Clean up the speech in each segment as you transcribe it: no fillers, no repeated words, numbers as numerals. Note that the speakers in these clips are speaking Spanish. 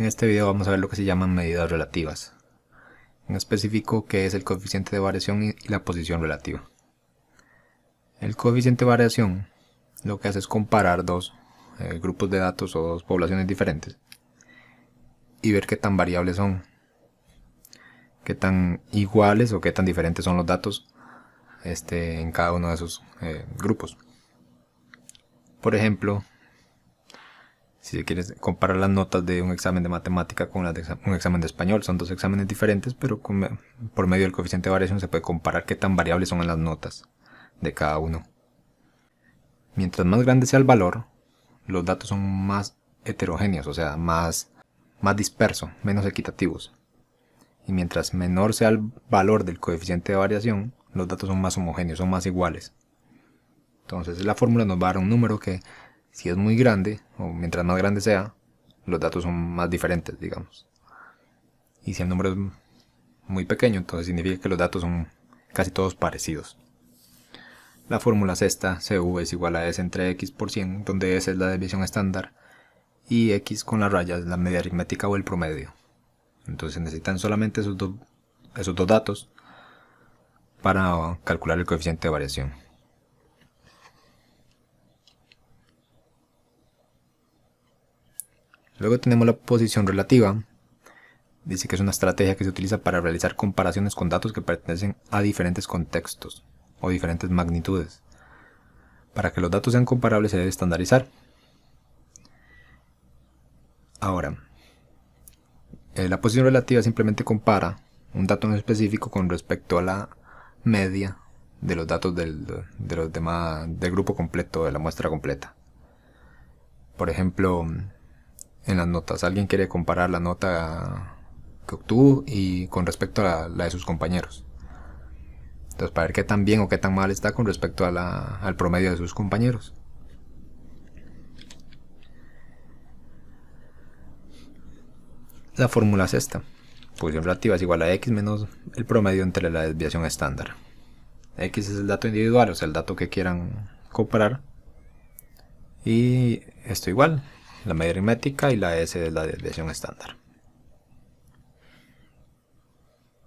En este video vamos a ver lo que se llaman medidas relativas. En específico, qué es el coeficiente de variación y la posición relativa. El coeficiente de variación lo que hace es comparar dos grupos de datos o dos poblaciones diferentes y ver qué tan variables son, qué tan iguales o qué tan diferentes son los datos en cada uno de esos grupos. Por ejemplo, si quieres comparar las notas de un examen de matemática con las de un examen de español, son dos exámenes diferentes, pero por medio del coeficiente de variación se puede comparar qué tan variables son las notas de cada uno. Mientras más grande sea el valor, los datos son más heterogéneos, o sea, más dispersos, menos equitativos. Y mientras menor sea el valor del coeficiente de variación, los datos son más homogéneos, son más iguales. Entonces la fórmula nos va a dar un número que, si es muy grande, o mientras más grande sea, los datos son más diferentes, digamos. Y si el número es muy pequeño, entonces significa que los datos son casi todos parecidos. La fórmula es esta: CV es igual a S entre X por 100, donde S es la desviación estándar y X con la raya es la media aritmética o el promedio. Entonces necesitan solamente esos dos datos para calcular el coeficiente de variación. Luego tenemos la posición relativa. Dice que es una estrategia que se utiliza para realizar comparaciones con datos que pertenecen a diferentes contextos o diferentes magnitudes. Para que los datos sean comparables se debe estandarizar. Ahora, la posición relativa simplemente compara un dato en específico con respecto a la media de los datos del grupo completo, de la muestra completa. Por ejemplo, en las notas, alguien quiere comparar la nota que obtuvo y con respecto a la de sus compañeros. Entonces, para ver qué tan bien o qué tan mal está con respecto al promedio de sus compañeros. La fórmula es esta: posición relativa es igual a X menos el promedio entre la desviación estándar. X es el dato individual, o sea, el dato que quieran comparar. Y esto igual, la media aritmética, y la S es la desviación estándar.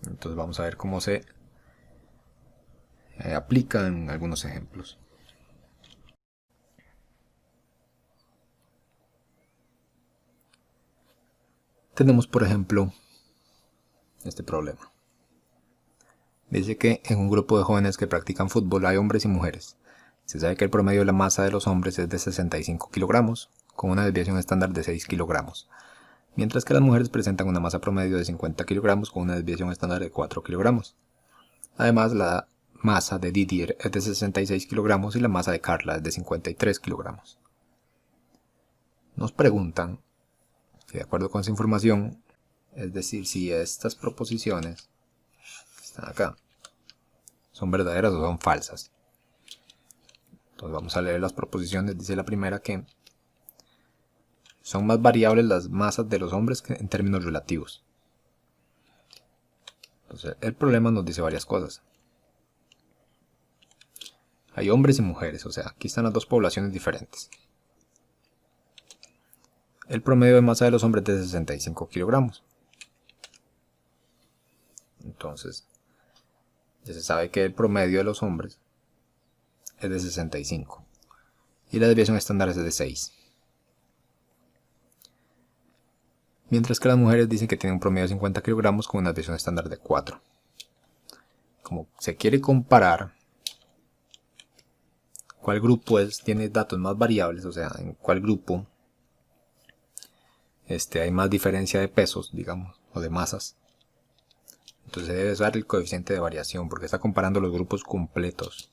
Entonces vamos a ver cómo se aplica en algunos ejemplos. Tenemos, por ejemplo, este problema. Dice que en un grupo de jóvenes que practican fútbol hay hombres y mujeres. Se sabe que el promedio de la masa de los hombres es de 65 kilogramos, con una desviación estándar de 6 kilogramos, mientras que las mujeres presentan una masa promedio de 50 kilogramos con una desviación estándar de 4 kilogramos. Además, la masa de Didier es de 66 kilogramos y la masa de Carla es de 53 kilogramos. Nos preguntan si, de acuerdo con esa información, es decir, si estas proposiciones que están acá son verdaderas o son falsas. Entonces vamos a leer las proposiciones. Dice la primera que son más variables las masas de los hombres que en términos relativos. Entonces el problema nos dice varias cosas. Hay hombres y mujeres, o sea, aquí están las dos poblaciones diferentes. El promedio de masa de los hombres es de 65 kilogramos. Entonces, ya se sabe que el promedio de los hombres es de 65 y la desviación estándar es de 6. Mientras que las mujeres dicen que tienen un promedio de 50 kilogramos con una desviación estándar de 4. Como se quiere comparar cuál grupo tiene datos más variables, o sea, en cuál grupo hay más diferencia de pesos, digamos, o de masas, entonces se debe usar el coeficiente de variación porque está comparando los grupos completos.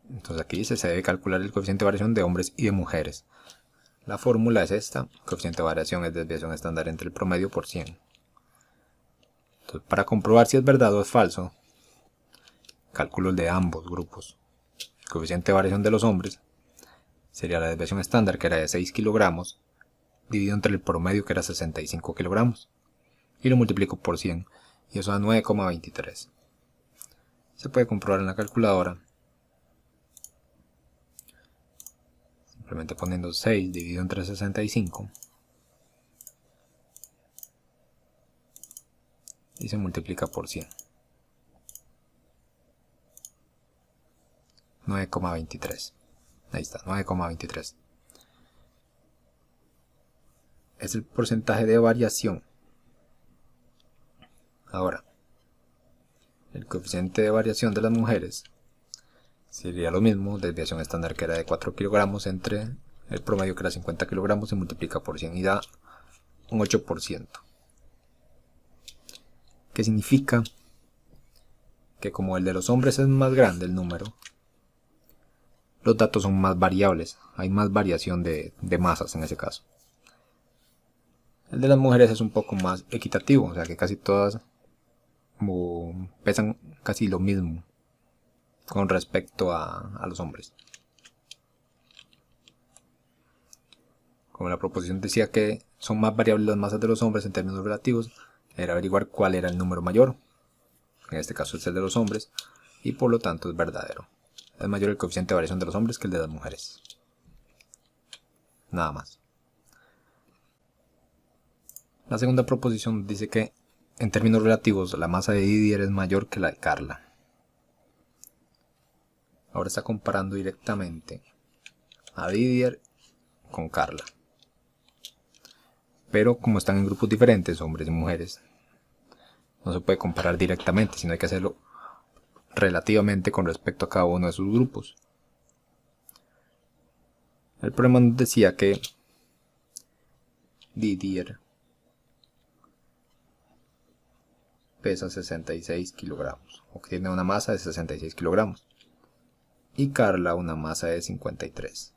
Entonces aquí dice se debe calcular el coeficiente de variación de hombres y de mujeres. La fórmula es esta: el coeficiente de variación es desviación estándar entre el promedio por 100. Entonces, para comprobar si es verdad o es falso, cálculo el de ambos grupos. El coeficiente de variación de los hombres sería la desviación estándar, que era de 6 kilogramos, dividido entre el promedio, que era 65 kilogramos, y lo multiplico por 100, y eso da 9,23. Se puede comprobar en la calculadora. Simplemente poniendo 6 dividido entre 65 y se multiplica por 100. 9,23. Ahí está, 9,23. Es el porcentaje de variación. Ahora, el coeficiente de variación de las mujeres sería lo mismo, desviación estándar que era de 4 kilogramos entre el promedio que era 50 kilogramos, se multiplica por 100 y da un 8%. Que significa que como el de los hombres es más grande el número, los datos son más variables, hay más variación de masas en ese caso. El de las mujeres es un poco más equitativo, o sea que casi todas pesan casi lo mismo con respecto a los hombres. Como la proposición decía que son más variables las masas de los hombres en términos relativos, era averiguar cuál era el número mayor. En este caso es el de los hombres y por lo tanto es verdadero. Es mayor el coeficiente de variación de los hombres que el de las mujeres. Nada más. La segunda proposición dice que en términos relativos la masa de Didier es mayor que la de Carla. Ahora está comparando directamente a Didier con Carla. Pero como están en grupos diferentes, hombres y mujeres, no se puede comparar directamente, sino hay que hacerlo relativamente con respecto a cada uno de sus grupos. El problema nos decía que Didier pesa 66 kilogramos, o que tiene una masa de 66 kilogramos, y Carla una masa de 53.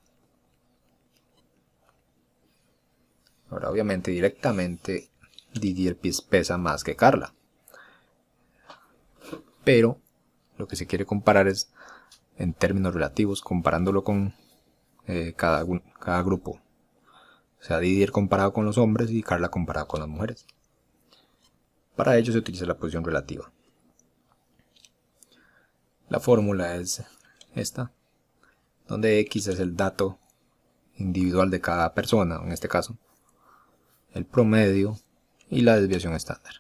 Ahora obviamente directamente Didier pesa más que Carla, pero lo que se quiere comparar es en términos relativos, comparándolo con cada grupo. O sea, Didier comparado con los hombres y Carla comparado con las mujeres. Para ello se utiliza la posición relativa. La fórmula es esta, donde X es el dato individual de cada persona, en este caso, el promedio y la desviación estándar.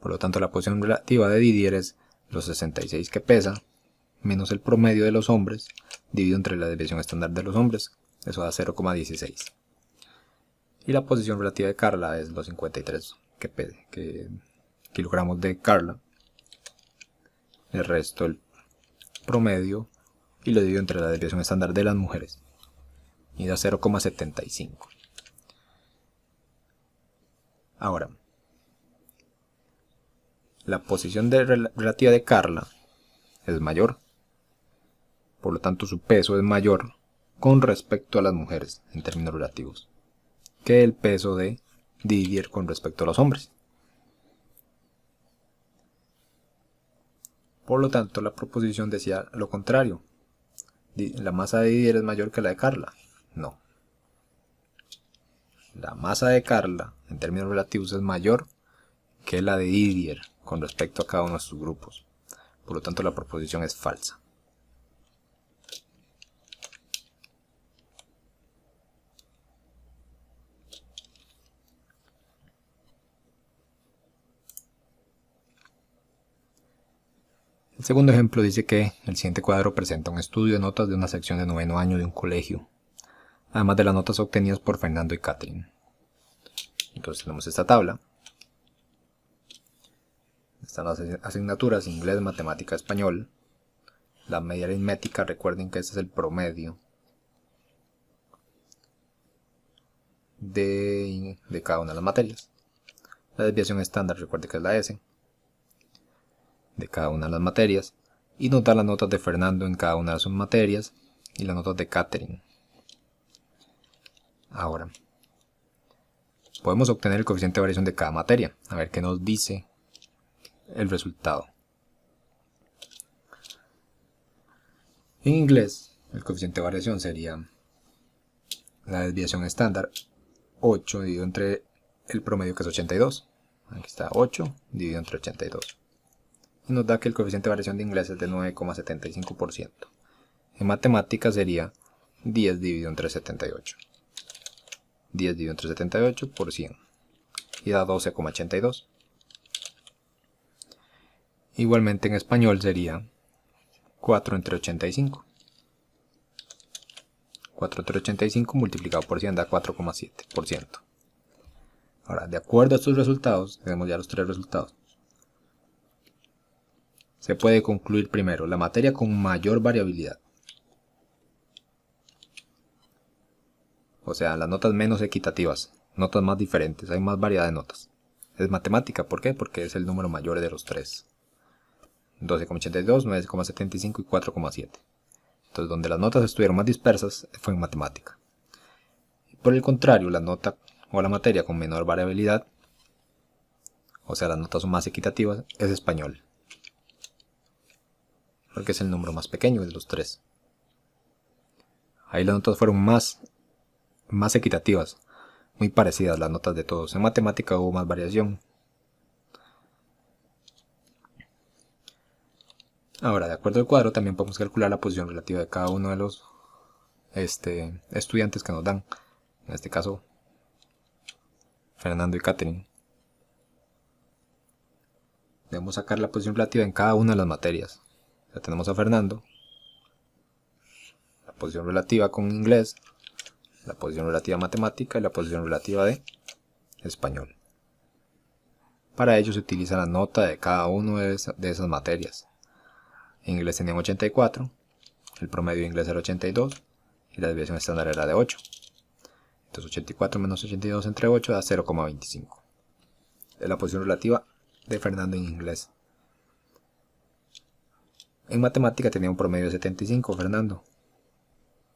Por lo tanto, la posición relativa de Didier es los 66 que pesa, menos el promedio de los hombres, dividido entre la desviación estándar de los hombres, eso da 0,16. Y la posición relativa de Carla es los 53 kilogramos de Carla, el resto el promedio, y lo divido entre la desviación estándar de las mujeres, y da 0,75. Ahora, la posición relativa de Carla es mayor, por lo tanto su peso es mayor con respecto a las mujeres en términos relativos que el peso de Didier con respecto a los hombres. Por lo tanto, la proposición decía lo contrario. La masa de Didier es mayor que la de Carla. No. La masa de Carla en términos relativos es mayor que la de Didier con respecto a cada uno de sus grupos. Por lo tanto, la proposición es falsa. El segundo ejemplo dice que el siguiente cuadro presenta un estudio de notas de una sección de 9º año de un colegio, además de las notas obtenidas por Fernando y Catherine. Entonces tenemos esta tabla. Están las asignaturas: inglés, matemática, español. La media aritmética, recuerden que este es el promedio de cada una de las materias. La desviación estándar, recuerden que es la S de cada una de las materias, y nos da las notas de Fernando en cada una de sus materias y las notas de Catherine. Ahora, podemos obtener el coeficiente de variación de cada materia, a ver qué nos dice el resultado. En inglés, el coeficiente de variación sería la desviación estándar 8 dividido entre el promedio, que es 82. Aquí está 8 dividido entre 82. Y nos da que el coeficiente de variación de inglés es de 9,75%. En matemáticas sería 10 dividido entre 78. 10 dividido entre 78 por 100. Y da 12,82. Igualmente en español sería 4 entre 85. 4 entre 85 multiplicado por 100 da 4,7%. Ahora, de acuerdo a estos resultados, tenemos ya los tres resultados. Se puede concluir primero la materia con mayor variabilidad. O sea, las notas menos equitativas, notas más diferentes, hay más variedad de notas. Es matemática, ¿por qué? Porque es el número mayor de los tres. 12,82, 9,75 y 4,7. Entonces, donde las notas estuvieron más dispersas fue en matemática. Por el contrario, la nota o la materia con menor variabilidad, o sea, las notas son más equitativas, es español. Porque es el número más pequeño de los tres. Ahí las notas fueron más equitativas, muy parecidas las notas de todos. En matemática hubo más variación. Ahora, de acuerdo al cuadro, también podemos calcular la posición relativa de cada uno de los estudiantes que nos dan. En este caso, Fernando y Catherine. Debemos sacar la posición relativa en cada una de las materias. Ya tenemos a Fernando, la posición relativa con inglés, la posición relativa a matemática y la posición relativa de español. Para ello se utiliza la nota de cada una de esas materias. En inglés tenían 84, el promedio de inglés era 82 y la desviación estándar era de 8. Entonces 84 menos 82 entre 8 da 0,25. Es la posición relativa de Fernando en inglés. En matemática tenía un promedio de 75 Fernando.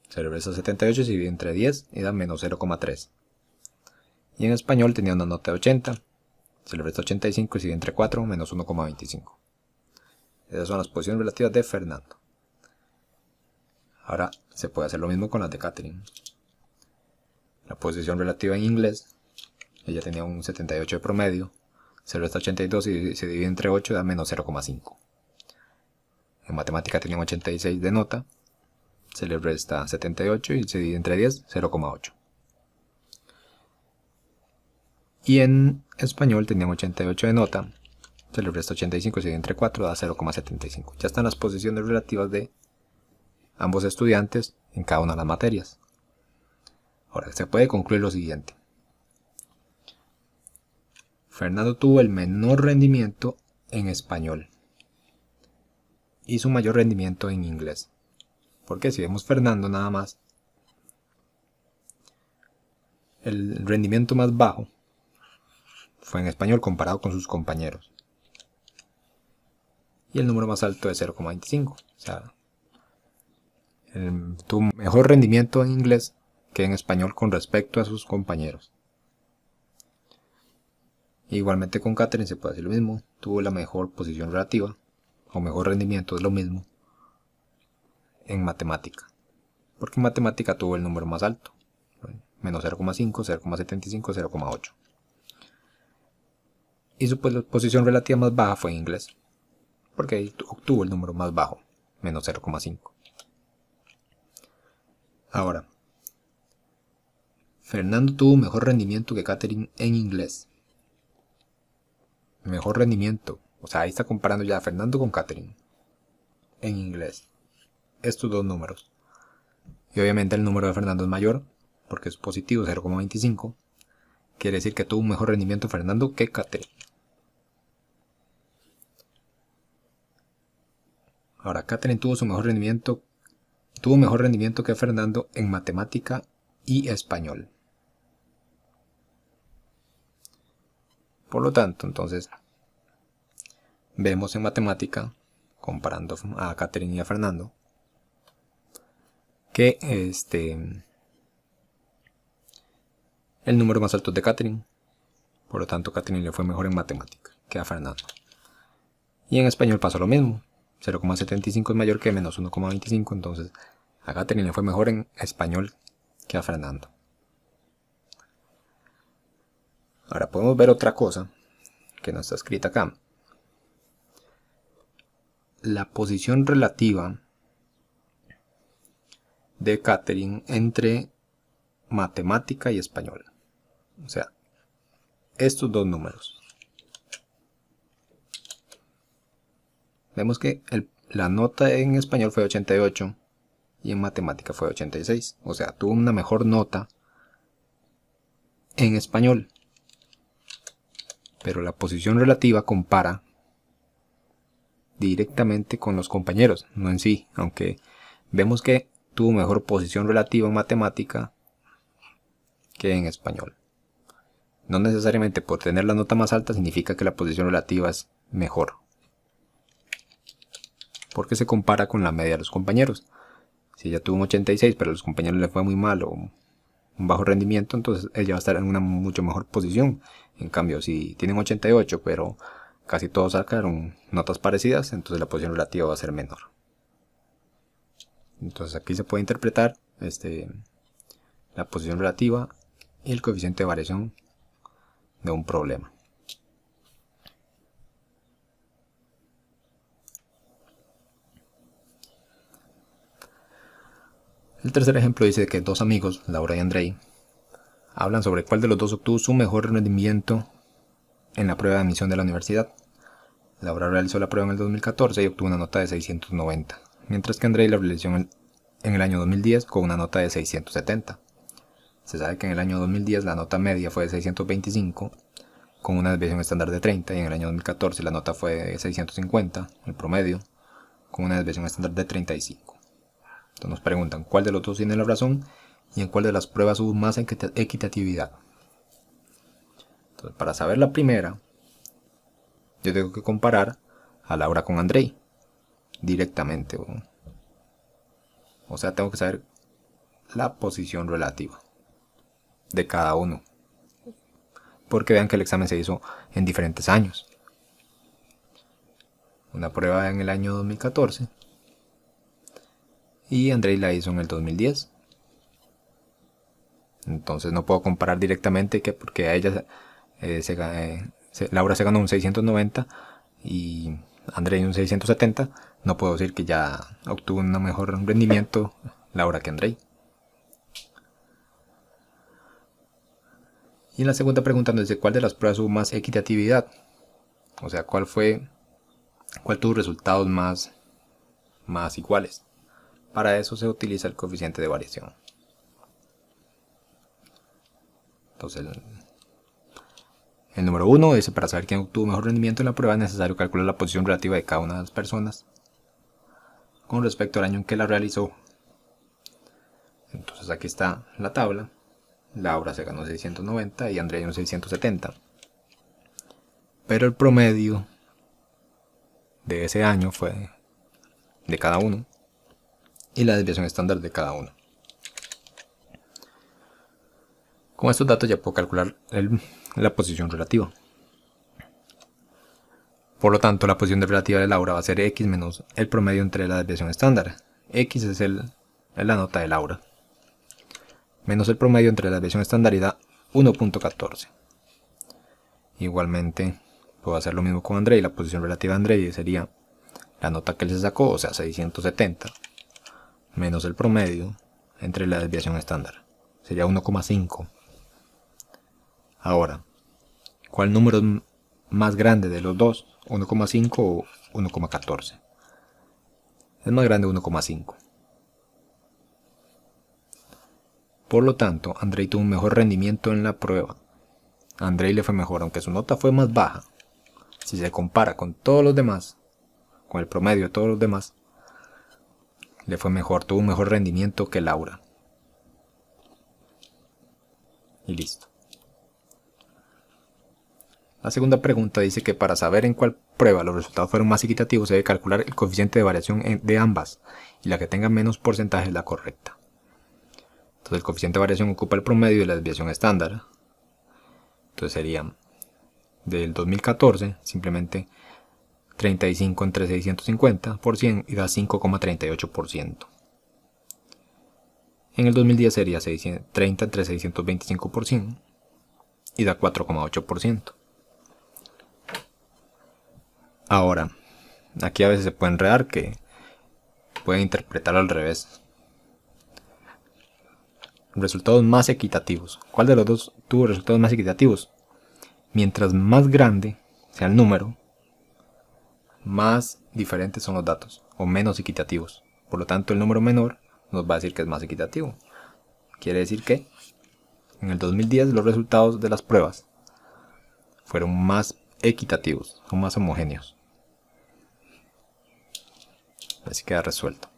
Se le resta 78 y se divide entre 10 y da menos 0,3. Y en español tenía una nota de 80. Se le resta 85 y se divide entre 4 menos 1,25. Esas son las posiciones relativas de Fernando. Ahora se puede hacer lo mismo con las de Catherine. La posición relativa en inglés, ella tenía un 78 de promedio. Se le resta 82 y se divide entre 8 y da menos 0,5. En matemática tenía un 86 de nota. Se le resta 78 y se divide entre 10, 0,8. Y en español tenía un 88 de nota. Se le resta 85 y se divide entre 4, da 0,75. Ya están las posiciones relativas de ambos estudiantes en cada una de las materias. Ahora, se puede concluir lo siguiente. Fernando tuvo el menor rendimiento en español y su mayor rendimiento en inglés. Porque si vemos Fernando nada más, el rendimiento más bajo fue en español comparado con sus compañeros. Y el número más alto es 0,25. O sea, tuvo mejor rendimiento en inglés que en español con respecto a sus compañeros. Igualmente con Catherine se puede decir lo mismo. Tuvo la mejor posición relativa o mejor rendimiento, es lo mismo, en matemática. Porque en matemática tuvo el número más alto. Menos 0,5, 0,75, 0,8. Y su posición relativa más baja fue en inglés. Porque ahí obtuvo el número más bajo, menos 0,5. Ahora, Fernando tuvo mejor rendimiento que Catherine en inglés. Mejor rendimiento. O sea, ahí está comparando ya a Fernando con Catherine en inglés. Estos dos números. Y obviamente el número de Fernando es mayor, porque es positivo, 0,25. Quiere decir que tuvo un mejor rendimiento Fernando que Catherine. Ahora, Catherine tuvo mejor rendimiento que Fernando en matemática y español. Por lo tanto, entonces, vemos en matemática, comparando a Catherine y a Fernando, que el número más alto es de Catherine. Por lo tanto, Catherine le fue mejor en matemática que a Fernando. Y en español pasó lo mismo. 0,75 es mayor que menos 1,25, entonces a Catherine le fue mejor en español que a Fernando. Ahora podemos ver otra cosa que no está escrita acá. La posición relativa de Catherine entre matemática y español. O sea, estos dos números. Vemos que la nota en español fue 88 y en matemática fue 86. O sea, tuvo una mejor nota en español. Pero la posición relativa compara directamente con los compañeros, no en sí. Aunque vemos que tuvo mejor posición relativa en matemática que en español. No necesariamente por tener la nota más alta significa que la posición relativa es mejor, porque se compara con la media de los compañeros. Si ella tuvo un 86 pero a los compañeros le fue muy mal o un bajo rendimiento, entonces ella va a estar en una mucho mejor posición. En cambio, si tienen 88 pero casi todos sacaron notas parecidas, entonces la posición relativa va a ser menor. Entonces aquí se puede interpretar la posición relativa y el coeficiente de variación de un problema. El tercer ejemplo dice que dos amigos, Laura y Andrei, hablan sobre cuál de los dos obtuvo su mejor rendimiento en la prueba de admisión de la universidad. Laura realizó la prueba en el 2014 y obtuvo una nota de 690, mientras que Andrei la realizó en el año 2010 con una nota de 670. Se sabe que en el año 2010 la nota media fue de 625, con una desviación estándar de 30, y en el año 2014 la nota fue de 650, el promedio, con una desviación estándar de 35. Entonces nos preguntan cuál de los dos tiene la razón y en cuál de las pruebas hubo más equitatividad. Entonces, para saber la primera, yo tengo que comparar a Laura con Andrei directamente. O sea, tengo que saber la posición relativa de cada uno. Porque vean que el examen se hizo en diferentes años. Una prueba en el año 2014 y Andrei la hizo en el 2010. Entonces no puedo comparar directamente que porque a ella Laura se ganó un 690 y Andrei un 670, no puedo decir que ya obtuvo un mejor rendimiento Laura que Andrei. Y en la segunda pregunta nos dice cuál de las pruebas hubo más equitatividad. O sea, cuál tuvo resultados más iguales. Para eso se utiliza el coeficiente de variación. Entonces el número 1 dice: para saber quién obtuvo mejor rendimiento en la prueba es necesario calcular la posición relativa de cada una de las personas con respecto al año en que la realizó. Entonces aquí está la tabla. Laura se ganó 690 y Andrea un 670. Pero el promedio de ese año fue de cada uno y la desviación estándar de cada uno. Con estos datos ya puedo calcular la posición relativa. Por lo tanto, la posición relativa de Laura va a ser x menos el promedio entre la desviación estándar. X es la nota de Laura, menos el promedio entre la desviación estándar y da 1.14. Igualmente puedo hacer lo mismo con Andrei. La posición relativa de Andrei sería la nota que él se sacó, o sea 670, menos el promedio entre la desviación estándar, sería 1,5. Ahora, ¿cuál número es más grande de los dos? ¿1,5 o 1,14? Es más grande 1,5. Por lo tanto, Andrei tuvo un mejor rendimiento en la prueba. A Andrei le fue mejor, aunque su nota fue más baja. Si se compara con todos los demás, con el promedio de todos los demás, le fue mejor, tuvo un mejor rendimiento que Laura. Y listo. La segunda pregunta dice que para saber en cuál prueba los resultados fueron más equitativos se debe calcular el coeficiente de variación de ambas, y la que tenga menos porcentaje es la correcta. Entonces el coeficiente de variación ocupa el promedio de la desviación estándar. Entonces sería del 2014 simplemente 35 entre 650 por 100 y da 5,38%. En el 2010 sería 30 entre 625 por 100 y da 4,8%. Ahora, aquí a veces se puede enredar, que pueden interpretarlo al revés. resultados más equitativos. ¿Cuál de los dos tuvo resultados más equitativos? Mientras más grande sea el número, más diferentes son los datos o menos equitativos. Por lo tanto, el número menor nos va a decir que es más equitativo. Quiere decir que en el 2010 los resultados de las pruebas fueron más equitativos, son más homogéneos. Así queda resuelto.